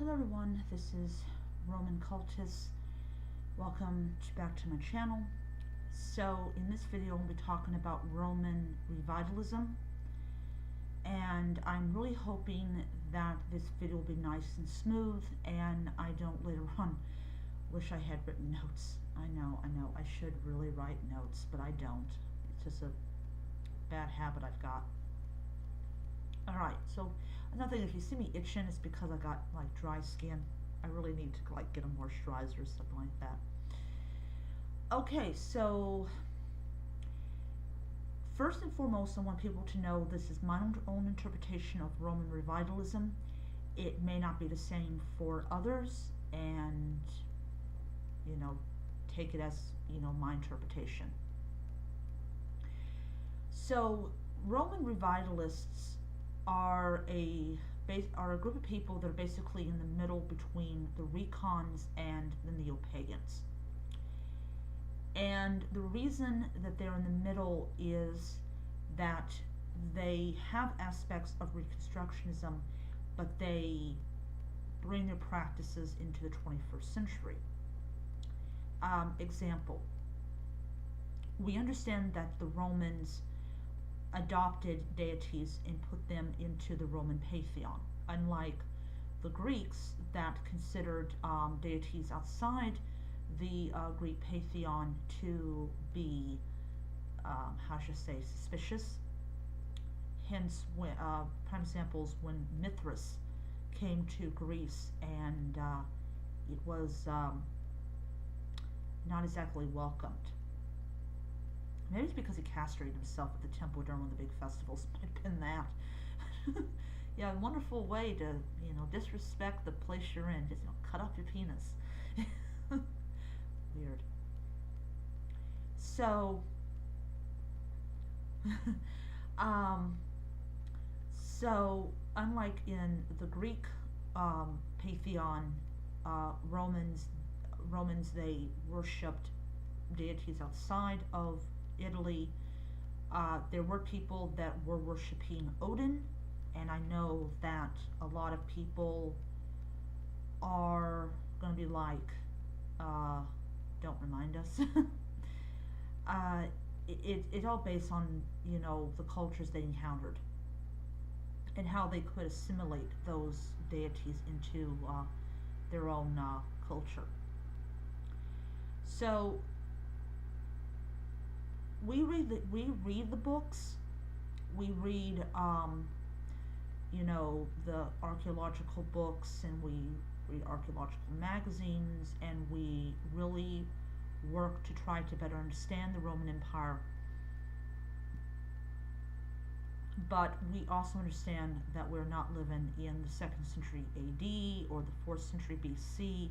Hello everyone, this is Roman Cultist. Welcome back to my channel. So in this video I'll be talking about Roman Revivalism, and I'm really hoping that this video will be nice and smooth and I don't later on wish I had written notes. I know, I should really write notes, but I don't. It's just a bad habit I've got. Alright, so another thing, if you see me itching, it's because I got like dry skin. I really need to like get a moisturizer or something like that. Okay, so first and foremost, I want people to know this is my own interpretation of Roman Revivalism. It may not be the same for others, and take it as my interpretation. So Roman Revivalists are a group of people that are basically in the middle between the recons and the neo-pagans. And the reason that they're in the middle is that they have aspects of Reconstructionism, but they bring their practices into the 21st century. Example, we understand that the Romans adopted deities and put them into the Roman pantheon, unlike the Greeks that considered deities outside the Greek pantheon to be, how should I say, suspicious. Hence, when, prime examples, when Mithras came to Greece, and it was not exactly welcomed. Maybe it's because he castrated himself at the temple during one of the big festivals. Might have been that. Yeah, a wonderful way to, disrespect the place you're in. Just, cut off your penis. Weird. So, so unlike in the Greek pantheon, Romans they worshipped deities outside of Italy. There were people that were worshiping Odin, and I know that a lot of people are going to be like, don't remind us. It's all based on, the cultures they encountered and how they could assimilate those deities into their own culture. So we read the books, we read the archaeological books, and we read archaeological magazines, and we really work to try to better understand the Roman Empire. But we also understand that we're not living in the 2nd century AD or the 4th century BC.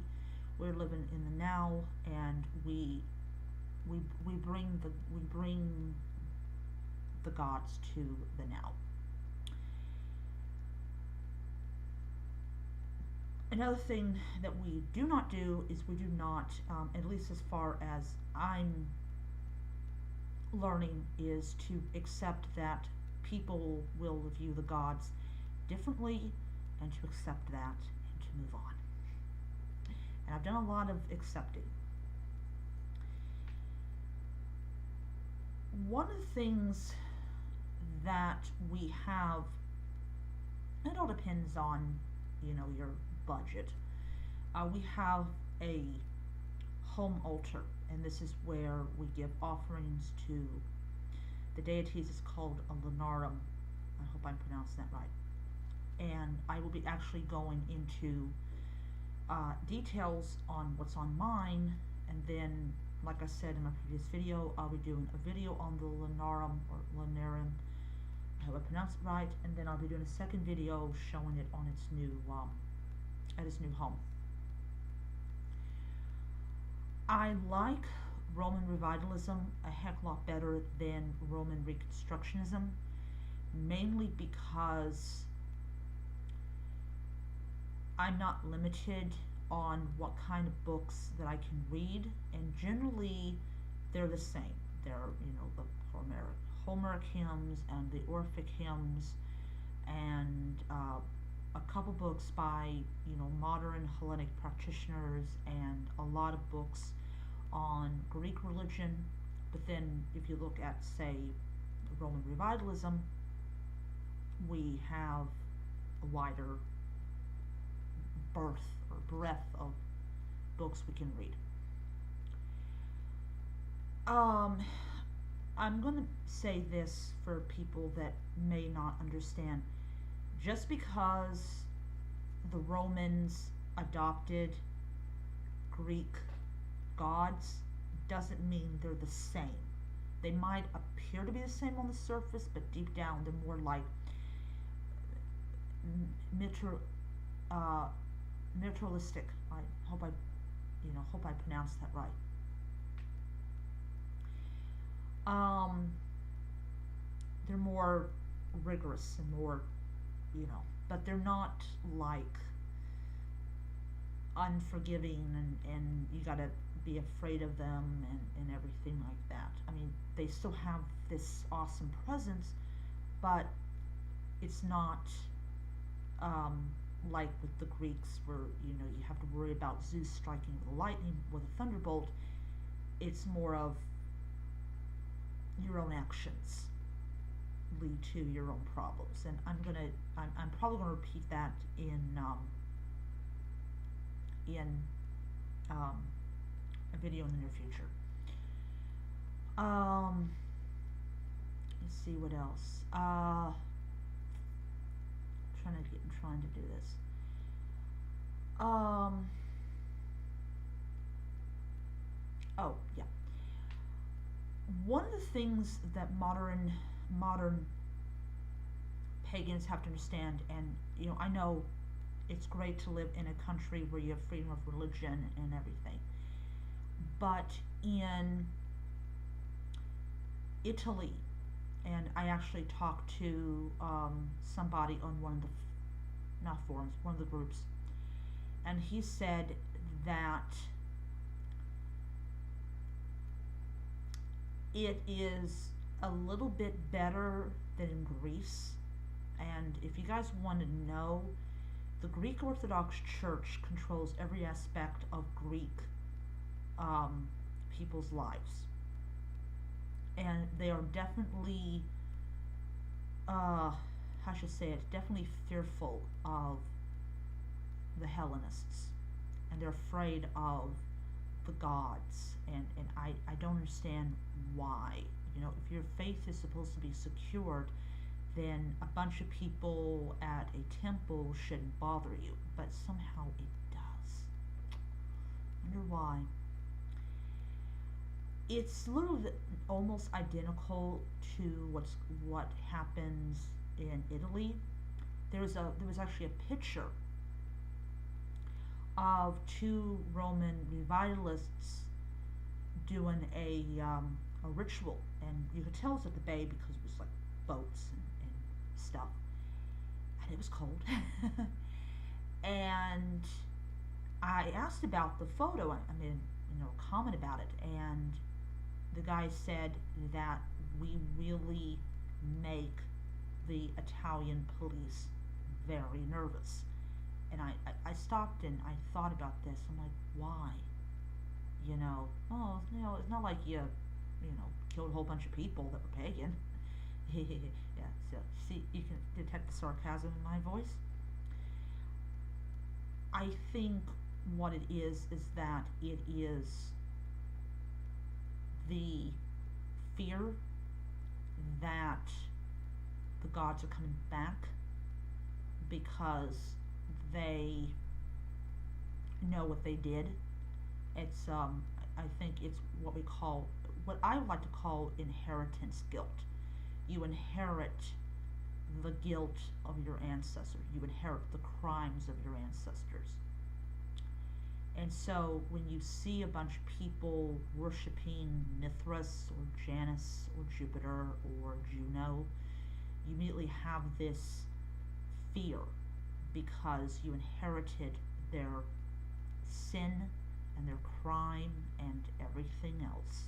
We're living in the now, and we bring the gods to the now. Another thing that we do not do is we do not, at least as far as I'm learning, is to accept that people will view the gods differently, and to accept that and to move on. And I've done a lot of accepting. One of the things that we have, it all depends on, your budget. We have a home altar, and this is where we give offerings to the deities. It's called a lunarum. I hope I'm pronouncing that right. And I will be actually going into details on what's on mine, and then, like I said in my previous video, I'll be doing a video on the lunarum or lunarum. I hope I pronounced it right, and then I'll be doing a second video showing it on its new at its new home. I like Roman Revivalism a heck lot better than Roman Reconstructionism, mainly because I'm not limited on what kind of books that I can read, and generally they're the same. They're, the Homeric hymns and the Orphic hymns, and a couple books by, modern Hellenic practitioners, and a lot of books on Greek religion. But then, if you look at, say, Roman Revivalism, we have a wider birth or breadth of books we can read. Um, I'm going to say this for people that may not understand. Just because the Romans adopted Greek gods doesn't mean they're the same. They might appear to be the same on the surface, but deep down they're more like uh, materialistic. I hope I pronounced that right. Um, they're more rigorous and more, but they're not like unforgiving, and you gotta be afraid of them, and everything like that. I mean, they still have this awesome presence, but it's not um, like with the Greeks, where you have to worry about Zeus striking the lightning with a thunderbolt. It's more of your own actions lead to your own problems, and I'm probably gonna repeat that in a video in the near future. Um, let's see what else. Trying to do this. Oh yeah. One of the things that modern pagans have to understand, and I know it's great to live in a country where you have freedom of religion and everything, but in Italy, and I actually talked to somebody on one of the not forums, one of the groups, and he said that it is a little bit better than in Greece. And if you guys want to know, the Greek Orthodox Church controls every aspect of Greek people's lives, and they are definitely, how should I say it, definitely fearful of the Hellenists, and they're afraid of the gods, and I don't understand why. If your faith is supposed to be secured, then a bunch of people at a temple shouldn't bother you, but somehow it does. I wonder why. It's literally almost identical to what happens in Italy. There was actually a picture of two Roman revivalists doing a ritual, and you could tell it was at the bay because it was like boats and stuff, and it was cold. And I asked about the photo. I mean, comment about it, and the guy said that we really make the Italian police very nervous. And I stopped and I thought about this. I'm like, why? It's not like you killed a whole bunch of people that were pagan. Yeah, so see, you can detect the sarcasm in my voice. I think what it is that it is the fear that the gods are coming back, because they know what they did. It's I think it's what I would like to call inheritance guilt. You inherit the guilt of your ancestors. You inherit the crimes of your ancestors. And so when you see a bunch of people worshiping Mithras or Janus or Jupiter or Juno, you immediately have this fear because you inherited their sin and their crime and everything else.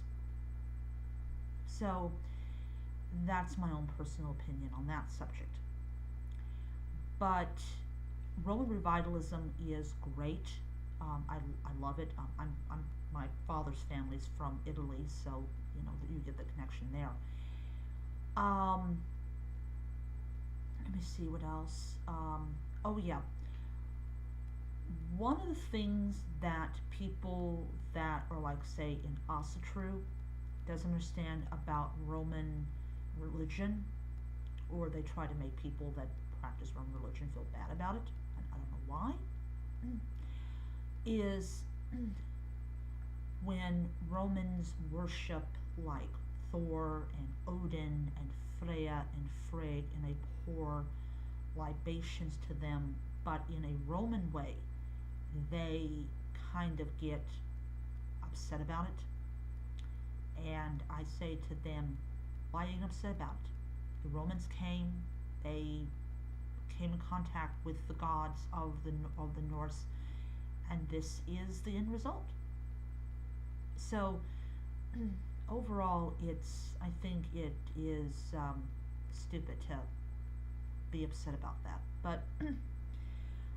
So that's my own personal opinion on that subject. But Roman Revivalism is great. I love it. My father's family's from Italy, so you get the connection there. Um, Let me see what else. Oh yeah, one of the things that people that are like say in Asatru doesn't understand about Roman religion, or they try to make people that practice Roman religion feel bad about it, and I don't know why, is when Romans worship like Thor and Odin and Freya and Frigg, and they pour libations to them, but in a Roman way, they kind of get upset about it. And I say to them, why are you upset about it? The Romans came, they came in contact with the gods of the Norse, and this is the end result. So overall, I think it is stupid to be upset about that. But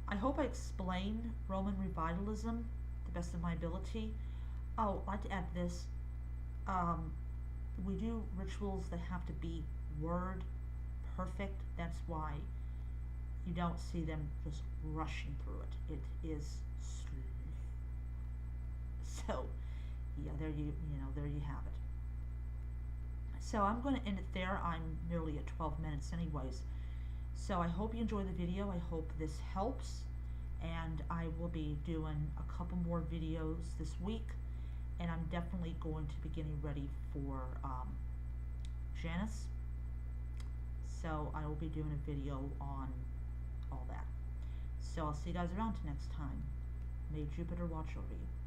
I hope I explained Roman Revivalism to the best of my ability. Oh, I'd like to add this. Um, we do rituals that have to be word perfect. That's why you don't see them just rushing through it. It is so. Yeah, there you have it. So I'm going to end it there. I'm nearly at 12 minutes anyways. So I hope you enjoy the video. I hope this helps, and I will be doing a couple more videos this week, and I'm definitely going to be getting ready for Janice. So I will be doing a video on all that. So I'll see you guys around next time. May Jupiter watch over you.